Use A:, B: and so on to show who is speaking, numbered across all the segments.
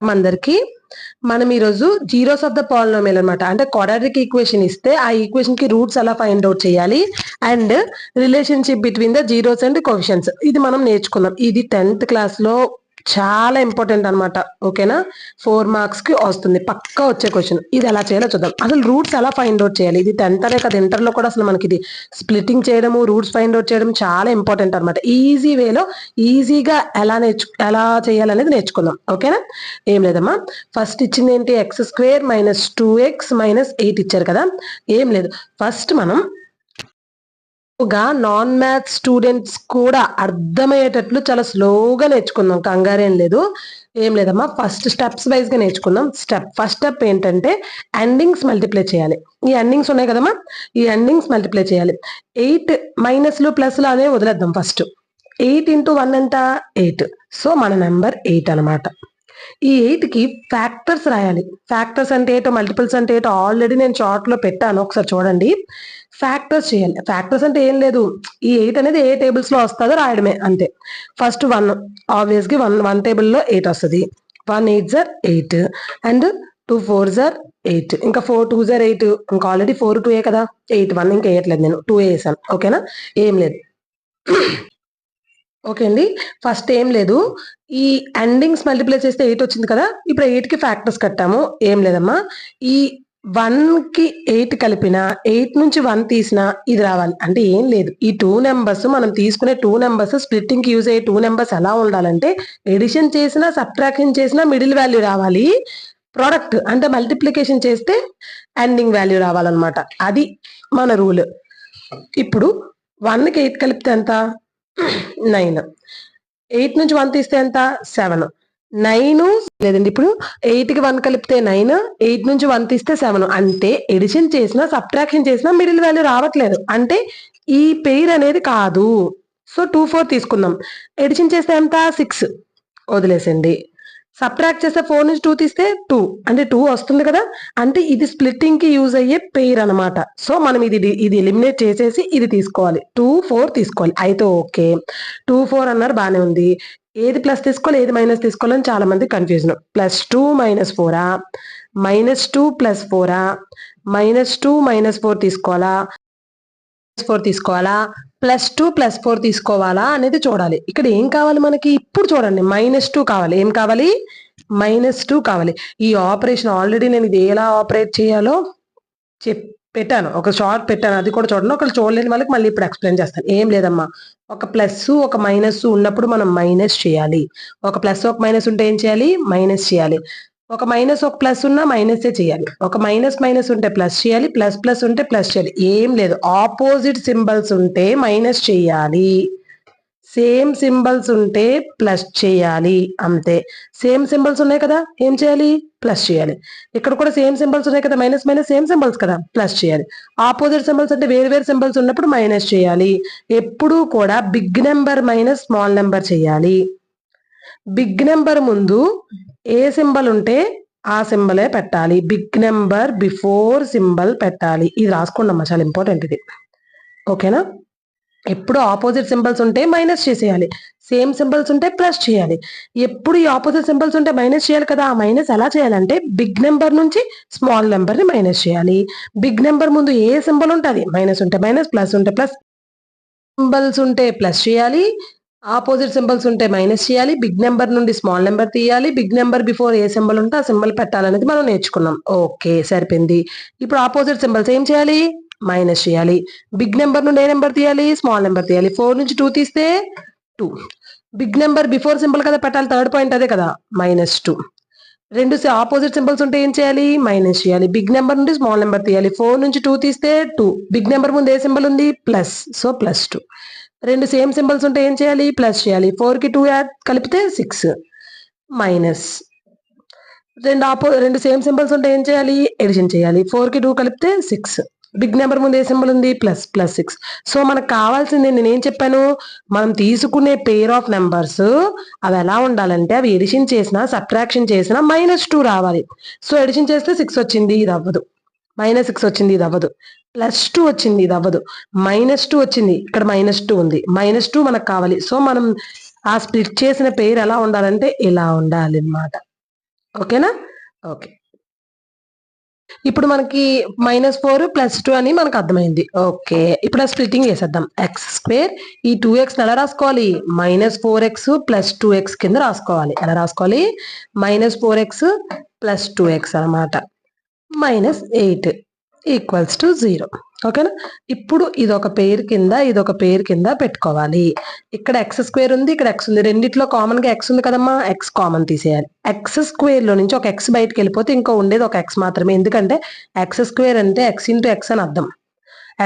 A: అందరికి మనం ఈరోజు జీరోస్ ఆఫ్ ద పాలినోమియల్ అనమాట. అంటే క్వాడ్రాటిక్ ఈక్వేషన్ ఇస్తే ఆ ఈక్వేషన్ కి రూట్స్ ఎలా ఫైండ్ అవుట్ చేయాలి and relationship between the zeros and coefficients ఇది మనం నేర్చుకున్నాం. ఇది 10th క్లాస్ లో చాలా ఇంపార్టెంట్ అనమాట. ఓకేనా, 4 మార్క్స్ కి వస్తుంది, పక్కా వచ్చే క్వశ్చన్. ఇది ఎలా చేయాలో చూద్దాం. అసలు రూట్స్ ఎలా ఫైండ్ అవుట్ చేయాలి, ఇది 10th అనే కదా, ఇంటర్ లో కూడా అసలు మనకి ఇది స్ప్లిట్టింగ్ చేయడము, రూట్స్ ఫైండ్ అవుట్ చేయడం చాలా ఇంపార్టెంట్ అనమాట. ఈజీ వేలో ఈజీగా ఎలా చేయాలనేది నేర్చుకుందాం. ఓకేనా, ఏం లేదమ్మా, ఫస్ట్ ఇచ్చింది ఏంటి, x² - 2x - 8 ఇచ్చారు కదా. ఏం లేదు, ఫస్ట్ మనం నాన్ మ్యాథ్స్ స్టూడెంట్స్ కూడా అర్థమయ్యేటట్లు చాలా స్లోగా నేర్చుకుందాం, కంగారేం లేదు. ఏం లేదమ్మా, ఫస్ట్ స్టెప్స్ వైజ్ గా నేర్చుకుందాం. ఫస్ట్ స్టెప్ ఏంటంటే ఎండింగ్స్ మల్టిప్లై చేయాలి. ఈ ఎండింగ్స్ ఉన్నాయి కదమ్మా, ఈ ఎండింగ్స్ మల్టిప్లై చేయాలి. 8 మైనస్లు ప్లస్లు అనే వదిలేద్దాం. ఫస్ట్ 8 × 1 ఎంత, 8. సో మన నెంబర్ 8 అనమాట. ఈ 8 కి ఫ్యాక్టర్స్ రాయాలి. ఫ్యాక్టర్స్ అంటే ఏంటో, మల్టిపుల్స్ అంటే ఏంటో ఆల్రెడీ నేను చార్ట్ లో పెట్టాను, ఒకసారి చూడండి. ఫ్యాక్టర్స్ చేయాలి. ఫ్యాక్టర్స్ అంటే ఏం లేదు, ఈ 8 అనేది ఏ టేబుల్స్ లో వస్తుందో రాయడమే అంతే. ఫస్ట్ 1, ఆబ్వియస్ గా 1 టేబుల్ లో 8 వస్తుంది. 1 8 * 8 అండ్ 2 4 * 8, ఇంకా 4 2 * 8, ఇంకా ఆల్రెడీ 4 2 కదా, 8 1 ఇంకా వేయట్లేదు, నేను 2 వేసాను. ఓకేనా, ఏం లేదు. ఓకే అండి, ఫస్ట్ ఏం లేదు, ఈ ఎండింగ్స్ మల్టిప్లై చేస్తే 8 వచ్చింది కదా. ఇప్పుడు 8 కి ఫ్యాక్టర్స్ కట్టాము. ఏం లేదమ్మా, ఈ 1 కి 8 కలిపిన, 8 నుంచి 1 తీసిన ఇది రావాలి. అంటే ఏం లేదు, ఈ 2 నెంబర్స్ మనం తీసుకునే 2 నెంబర్స్ స్ప్లిట్టింగ్ కి యూజ్ అయ్యే 2 నెంబర్స్ ఎలా ఉండాలంటే, ఎడిషన్ చేసినా సబ్ట్రాక్షన్ చేసినా మిడిల్ వాల్యూ రావాలి. ప్రోడక్ట్ అంటే మల్టిప్లికేషన్ చేస్తే ఎండింగ్ వాల్యూ రావాలన్నమాట. అది మన రూల్. ఇప్పుడు 1 కి 8 కలిపితే ఎంత, 9. 8 నుంచి 1 తీస్తే ఎంత, 7. 9 లేదండి, ఇప్పుడు 8 కి 1 కలిపితే 9, 8 నుంచి 1 తీస్తే 7. అంటే ఎడిషన్ చేసినా సబ్ట్రాక్షన్ చేసినా మిడిల్ వాల్యూ రావట్లేదు, అంటే ఈ పెయిర్ అనేది కాదు. సో 2 4 తీసుకుందాం. ఎడిషన్ చేస్తే ఎంత, 6, వదిలేసండి. సబ్ట్రాక్ట్ చేస్తే 4 నుంచి 2 తీస్తే 2, అంటే 2 వస్తుంది కదా. అంటే ఇది స్ప్లిట్టింగ్ కి యూజ్ అయ్యే పెయిర్ అనమాట. సో మనం ఇది ఎలిమినేట్ చేసేసి ఇది తీసుకోవాలి, 2 4 తీసుకోవాలి. అయితే ఓకే, 2 4 అన్నారు, బానే ఉంది. ఏది ప్లస్ తీసుకోవాలి, ఏది మైనస్ తీసుకోవాలని చాలా మంది కన్ఫ్యూజన్. +2 - 4, -2 + 4, -2 - 4 తీసుకోవాలా, 4 తీసుకోవాలా, +2 + 4 తీసుకోవాలా అనేది చూడాలి. ఇక్కడ ఏం కావాలి మనకి, ఇప్పుడు చూడండి, -2 కావాలి. ఏం కావాలి, -2 కావాలి. ఈ ఆపరేషన్ ఆల్రెడీ నేను ఇది ఎలా ఆపరేట్ చేయాలో పెట్టాను, ఒక షార్ట్ పెట్టాను, అది కూడా చూడండి. ఒకళ్ళు చూడలేని వాళ్ళకి మళ్ళీ ఇప్పుడు ఎక్స్ప్లెయిన్ చేస్తాను. ఏం లేదమ్మా, ఒక ప్లస్ ఒక మైనస్ ఉన్నప్పుడు మనం మైనస్ చేయాలి. ఒక ప్లస్ ఒక మైనస్ ఉంటే ఏం చేయాలి, మైనస్ చేయాలి. ఒక మైనస్ ఒక ప్లస్ ఉన్నా మైనసే చేయాలి. ఒక మైనస్ ఉంటే ప్లస్ చేయాలి, ప్లస్ ఉంటే ప్లస్ చేయాలి. ఏం లేదు, ఆపోజిట్ సింబల్స్ ఉంటే మైనస్ చేయాలి, సేమ్ సింబల్స్ ఉంటే ప్లస్ చేయాలి, అంతే. సేమ్ సింబల్స్ ఉన్నాయి కదా, ఏం చేయాలి, ప్లస్ చేయాలి. ఇక్కడ కూడా సేమ్ సింబల్స్ ఉన్నాయి కదా, మైనస్ మైనస్ సేమ్ సింబల్స్ కదా, ప్లస్ చేయాలి. ఆపోజిట్ సింబల్స్ అంటే వేరు వేరు సింబల్స్ ఉన్నప్పుడు మైనస్ చేయాలి. ఎప్పుడూ కూడా big number minus small number చేయాలి. బిగ్ నెంబర్ ముందు ఏ సింబల్ ఉంటే ఆ సింబలే పెట్టాలి. బిగ్ నెంబర్ బిఫోర్ సింబల్ పెట్టాలి. ఇది రాసుకోండి, చాలా ఇంపార్టెంట్ ఇది. ఓకేనా, ఎప్పుడు ఆపోజిట్ సింబల్స్ ఉంటే మైనస్ చేసేయాలి, సేమ్ సింబల్స్ ఉంటే ప్లస్ చేయాలి. ఎప్పుడు ఈ ఆపోజిట్ సింబల్స్ ఉంటే మైనస్ చేయాలి కదా. ఆ మైనస్ ఎలా చేయాలంటే, బిగ్ నెంబర్ నుంచి స్మాల్ నెంబర్ ని మైనస్ చేయాలి. బిగ్ నెంబర్ ముందు ఏ సింబల్ ఉంటుంది, మైనస్ ఉంటే మైనస్, ప్లస్ ఉంటే ప్లస్, సింబల్స్ ఉంటే ప్లస్ చేయాలి, ఆపోజిట్ సింబల్స్ ఉంటే మైనస్ చేయాలి. బిగ్ నెంబర్ నుండి స్మాల్ నెంబర్ తీయాలి. బిగ్ నెంబర్ బిఫోర్ ఏ సింబల్ ఉంటే ఆ సింబల్ పెట్టాలనేది మనం నేర్చుకున్నాం. ఓకే, సరిపోయింది. ఇప్పుడు ఆపోజిట్ సింబల్స్ ఏం చేయాలి, మైనస్ చేయాలి. బిగ్ నెంబర్ నుండి ఏ నెంబర్ తీయాలి, స్మాల్ నెంబర్ తీయాలి. 4 నుంచి 2 తీస్తే 2. బిగ్ నెంబర్ బిఫోర్ సింబల్ కదా పెట్టాలి, థర్డ్ పాయింట్ అదే కదా, -2. రెండు ఆపోజిట్ సింబల్స్ ఉంటే ఏం చేయాలి, మైనస్ చేయాలి. బిగ్ నెంబర్ నుండి స్మాల్ నెంబర్ తీయాలి. 4 నుంచి 2 తీస్తే 2. బిగ్ నెంబర్ ముందు ఏ సింబల్ ఉంది, ప్లస్, సో +2. రెండు సేమ్ సింబల్స్ ఉంటే ఏం చేయాలి, ప్లస్ చేయాలి. 4 కి 2 కలిపితే 6, మైనస్. రెండు సేమ్ సింబల్స్ ఉంటే ఏం చేయాలి, ఎడిషన్ చేయాలి. 4 కి 2 కలిపితే 6. బిగ్ నెంబర్ ముందు ఏ సింబల్ ఉంది, +6. సో మనకు కావాల్సింది, నేనేం చెప్పాను, మనం తీసుకునే పేర్ ఆఫ్ నెంబర్స్ అవి ఎలా ఉండాలంటే, అవి ఎడిషన్ చేసినా సబ్ట్రాక్షన్ చేసినా -2 రావాలి. సో ఎడిషన్ చేస్తే 6 వచ్చింది, ఇది అవ్వదు. -6 వచ్చింది, ఇది అవ్వదు. +2 వచ్చింది, ఇది అవ్వదు. -2 వచ్చింది, ఇక్కడ -2 ఉంది. -2 మనకు కావాలి. సో మనం ఆ స్ప్లిట్ చేసిన పేరు ఎలా ఉండాలంటే ఇలా ఉండాలి అన్నమాట. ఓకేనా? ఓకే. ఇప్పుడు మనకి -4 + 2 అని మనకు అర్థమైంది. ఓకే. ఇప్పుడు ఆ స్ప్లిట్టింగ్ చేసేద్దాం. x² ఈ 2x ఎలా రాసుకోవాలి? -4x + 2x కింద రాసుకోవాలి. ఎలా రాసుకోవాలి? -4x + 2x అనమాట. -8 = 0. ఓకేనా? ఇప్పుడు ఇదొక పేరు కింద, ఇదొక పేరు కింద పెట్టుకోవాలి. ఇక్కడ x² ఉంది, ఇక్కడ x ఉంది. రెండిట్లో కామన్‌గా x ఉంది కదమ్మా! x కామన్ తీసేయాలి. x² నుంచి ఒక x బయటికెళ్ళిపోతే ఇంకో ఉండేది ఒక x మాత్రమే. ఎందుకంటే x² అంటే x × x అని అర్థం.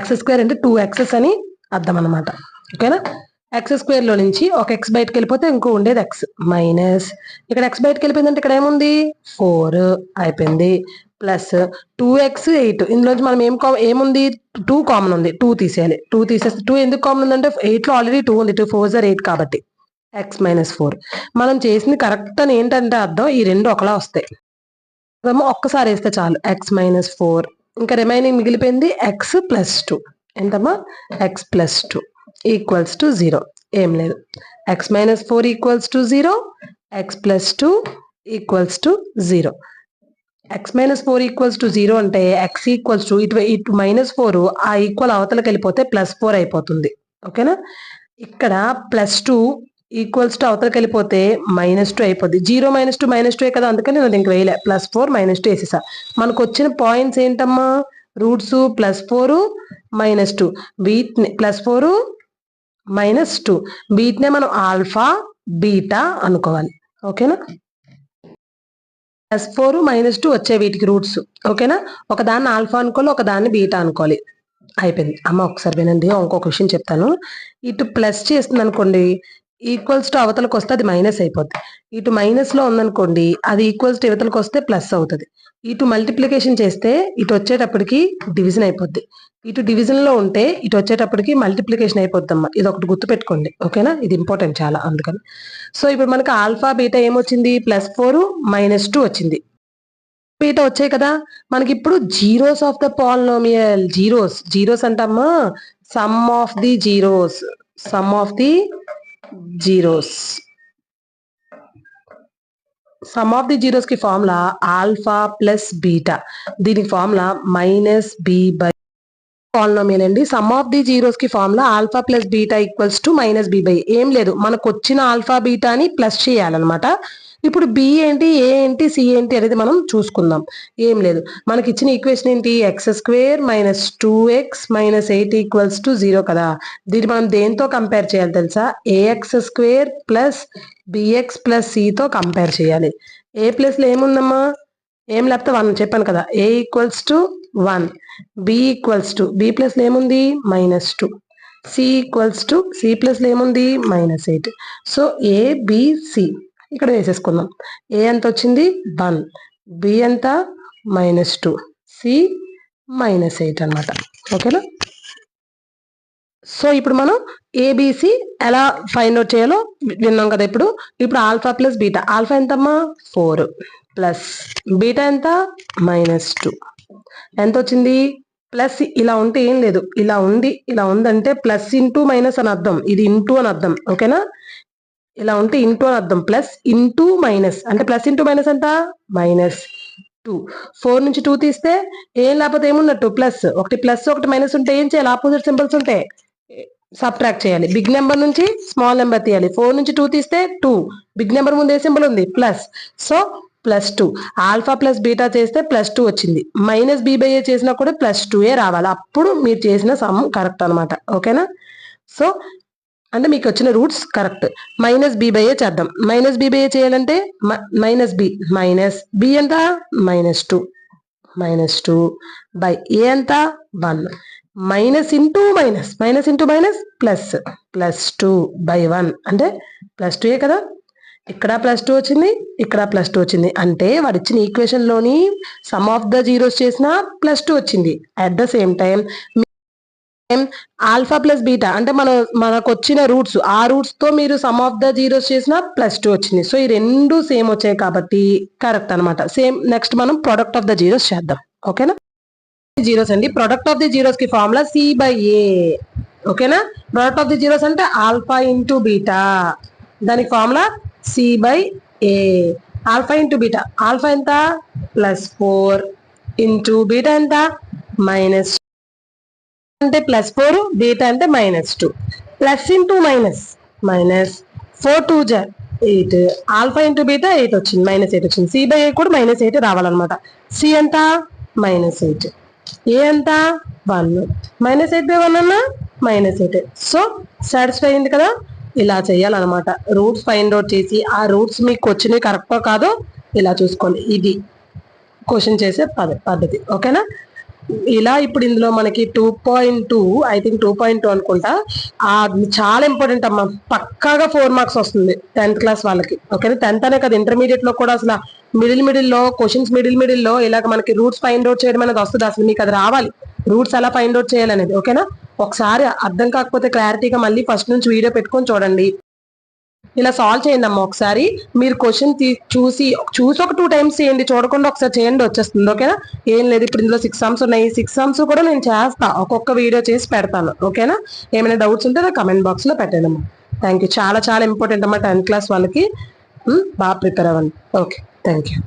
A: x² అంటే 2x's అని అర్థం అనమాట. ఓకేనా? x² నుంచి ఒక x బయటికెళ్ళిపోతే ఇంకో ఉండేది x మైనస్ ఇక్కడ x బయటికెళ్ళిపోయిందంటే ఇక్కడ ఏముంది? 4 అయిపోయింది. ప్లస్ 2x 8 ఇందులోంచి మనం ఏముంది? 2 కామన్ ఉంది. 2 తీసేయాలి. 2 తీసేస్తే 2 ఎందుకు కామన్ ఉందంటే 8లో ఆల్రెడీ 2 ఉంది. 2 4 ఆర్ 8 కాబట్టి x - 4 మనం చేసింది కరెక్ట్ అని ఏంటంటే అర్థం ఈ రెండు ఒకలా వస్తాయి. ఒక్కసారి వేస్తే చాలు x - 4 ఇంకా రిమైనింగ్ మిగిలిపోయింది x + 2 ఎంతమ్మా? x + 2 = 0. ఏం లేదు. x - 4 = 0, x + 2 = 0. x - 4 = 0 అంటే x = ఇటు -4 ఆ ఈక్వల్ అవతలకి వెళ్ళిపోతే +4 అయిపోతుంది. ఓకేనా? ఇక్కడ +2 = అవతలకి వెళ్ళిపోతే -2 అయిపోద్ది. 0 - 2 -2 కదా! అందుకని నేను ఇంక వేయలే. +4 -2 వేసేసా. మనకు వచ్చిన పాయింట్స్ ఏంటమ్మా? రూట్స్ +4 -2 వీటిని +4 -2 వీటినే మనం ఆల్ఫా బీటా అనుకోవాలి. ఓకేనా? +4 -2 వచ్చే వీటికి రూట్స్. ఓకేనా? ఒకదాన్ని ఆల్ఫా అనుకోవాలి, ఒకదాన్ని బీటా అనుకోవాలి. అయిపోయింది. అమ్మ ఒకసారి వినండి. ఇంకొక విషయం చెప్తాను. ఇటు ప్లస్ చేస్తుంది అనుకోండి, ఈక్వల్స్ టు అవతలకు వస్తే అది మైనస్ అయిపోద్ది. ఇటు మైనస్లో ఉందనుకోండి, అది ఈక్వల్స్ టు ఇవతలకు వస్తే ప్లస్ అవుతుంది. ఇటు మల్టిప్లికేషన్ చేస్తే ఇటు వచ్చేటప్పటికి డివిజన్ అయిపోద్ది. ఇటు డివిజన్లో ఉంటే ఇటు వచ్చేటప్పటికి మల్టిప్లికేషన్ అయిపోద్దమ్మా. ఇది ఒకటి గుర్తుపెట్టుకోండి. ఓకేనా? ఇది ఇంపార్టెంట్ చాలా అందుకని. సో ఇప్పుడు మనకి ఆల్ఫా బీటా ఏమొచ్చింది? +4 -2 వచ్చింది. బీటా వచ్చాయి కదా! మనకి ఇప్పుడు zeros of the polynomial zeros అంటమ్మా sum of the zeros sum of the zeros కి ఫార్ములా ఆల్ఫా ప్లస్ బీటా. దీనికి ఫార్ములా -b/. పాలినోమియల్ అండి. సమ్ ఆఫ్ ది జీరోస్ కి formula alpha plus beta = -b/. ఏం లేదు, మనకు వచ్చిన ఆల్ఫా బీటాని ప్లస్ చేయాలన్నమాట. ఇప్పుడు బి ఏంటి, ఏ ఏంటి, సి ఏంటి అనేది మనం చూసుకుందాం. ఏం లేదు, మనకి ఇచ్చిన ఈక్వేషన్ ఏంటి? x² - 2x - 8 = 0 కదా! దీన్ని మనం దేంతో కంపేర్ చేయాలి తెలుసా? ax² + bx + c తో కంపేర్ చేయాలి. ఏ ప్లేస్లో ఏముందమ్మా? ఏం లేకపోతే 1 చెప్పాను కదా! a = 1, b ప్లేస్లో ఏముంది? -2, c ప్లేస్లో ఏముంది? -8. సో ABC ఇక్కడ వేసేసుకుందాం. ఏ ఎంత వచ్చింది? 1, బి ఎంత? -2, సి -8 అనమాట. ఓకేనా? సో ఇప్పుడు మనం ఏబిసి ఎలా ఫైండ్ అవుట్ చేయాలో విన్నాం కదా. ఇప్పుడు ఆల్ఫా ప్లస్ బీటా. ఆల్ఫా ఎంతమ్మా? 4 ప్లస్ బీటా ఎంత? -2 ఎంత వచ్చింది? ప్లస్ ఇలా ఉంటే ఏం లేదు, ఇలా ఉందంటే ప్లస్ ఇంటూ మైనస్ అని అర్థం. ఇది ఇంటూ అని అర్థం. ఓకేనా? ఇలా ఉంటే ఇంటూ అని అర్థం. ప్లస్ ఇంటూ మైనస్ అంటే ప్లస్ ఇంటూ మైనస్ ఎంత? -2. 4 నుంచి 2 తీస్తే ఏం లేకపోతే ఏమున్నట్టు? ప్లస్. ఒకటి ప్లస్ ఒకటి మైనస్ ఉంటే ఏం చేయాలి? ఆపోజిట్ సింబల్స్ ఉంటాయి, సబ్ట్రాక్ట్ చేయాలి. బిగ్ నెంబర్ నుంచి స్మాల్ నెంబర్ తీయాలి. 4 నుంచి 2 తీస్తే 2. బిగ్ నెంబర్ ముందు ఏ సింబల్ ఉంది? Plus. So +2. Alpha plus beta చేస్తే +2 వచ్చింది. -b/a చేసినా కూడా +2 రావాలి. అప్పుడు మీరు చేసిన సమ్ కరెక్ట్ అనమాట. ఓకేనా? సో అంటే మీకు వచ్చిన రూట్స్ కరెక్ట్. -b/a చేద్దాం. -b/a చేయాలంటే -b ఎంత? -2 బై a ఎంత? 1 మైనస్ ఇంటూ మైనస్ ప్లస్ +2/1 అంటే +2 కదా! ఇక్కడ +2 వచ్చింది, ఇక్కడ +2 వచ్చింది. అంటే వాడు ఇచ్చిన ఈక్వేషన్ లోని సమ్ ఆఫ్ ద జీరోస్ చేసిన +2 వచ్చింది. At the same time alpha plus beta అంటే మనకు వచ్చిన రూట్స్, ఆ రూట్స్ తో మీరు సమ్ ఆఫ్ ద జీరోస్ చేసిన +2 వచ్చింది. సో ఈ రెండు సేమ్ వచ్చాయి కాబట్టి కరెక్ట్ అనమాట. సేమ్ నెక్స్ట్ మనం ప్రొడక్ట్ ఆఫ్ ద జీరోస్ చేద్దాం. ఓకేనా? జీరోస్ అండి. ప్రొడక్ట్ ఆఫ్ ది జీరోస్ కి ఫార్ములా c/a. ఓకేనా? ప్రొడక్ట్ ఆఫ్ ది జీరోస్ అంటే ఆల్ఫా ఇంటూ బీటా, దానికి formula c/a. Alpha into beta, alpha ఎంత +4 ఇంటూ బీటా ఎంత -, అంటే +4, బీటా అంటే -2, ప్లస్ ఇంటూ మైనస్, -4 2 జా 8, ఆల్ఫా ఇంటూ బీటా 8 వచ్చింది, -8 వచ్చింది. C/A కూడా -8 రావాలన్నమాట. సి ఎంత -8, ఏ ఎంత 1, -8/1 అన్న -8. సో సాటిస్ఫై అయింది కదా. ఇలా చేయాలన్నమాట. రూట్స్ ఫైండ్ అవుట్ చేసి ఆ రూట్స్ మీకు వచ్చినవి కరెక్టో కాదో ఇలా చూసుకోండి. ఇది క్వశ్చన్ చేసే పద్ధతి. ఓకేనా. ఇలా ఇప్పుడు ఇందులో మనకి 2.2, ఐ థింక్ 2.2 అనుకుంటా. చాలా ఇంపార్టెంట్ అమ్మా, పక్కాగా 4 మార్క్స్ వస్తుంది 10th క్లాస్ వాళ్ళకి. ఓకేనా. 10th అనే కదా, ఇంటర్మీడియట్ లో కూడా అసలు మిడిల్ లో క్వశ్చన్స్, మిడిల్ లో ఇలాగ మనకి రూట్స్ ఫైండ్ అవుట్ చేయడం అనేది వస్తుంది. అసలు మీకు అది రావాలి, రూట్స్ ఎలా ఫైండ్ అవుట్ చేయాలనేది. ఓకేనా. ఒకసారి అర్థం కాకపోతే క్లారిటీగా మళ్ళీ ఫస్ట్ నుంచి వీడియో పెట్టుకొని చూడండి. ఇలా సాల్వ్ చేయండి అమ్మ. ఒకసారి మీరు క్వశ్చన్ చూసి ఒక 2 టైమ్స్ చేయండి, చూడకుండా ఒకసారి చేయండి, వచ్చేస్తుంది. ఓకేనా. ఏం లేదు, ఇప్పుడు ఇందులో 6 సమ్స్ ఉన్నాయి. 6 సమ్స్ కూడా నేను చేస్తా, ఒక్కొక్క వీడియో చేసి పెడతాను. ఓకేనా. ఏమైనా డౌట్స్ ఉంటే నా కమెంట్ బాక్స్ లో పెట్టండి అమ్మా. Thank you. చాలా చాలా ఇంపార్టెంట్ అమ్మా 10th క్లాస్ వాళ్ళకి. బాగా ప్రిపేర్ అవ్వండి. Okay, thank you.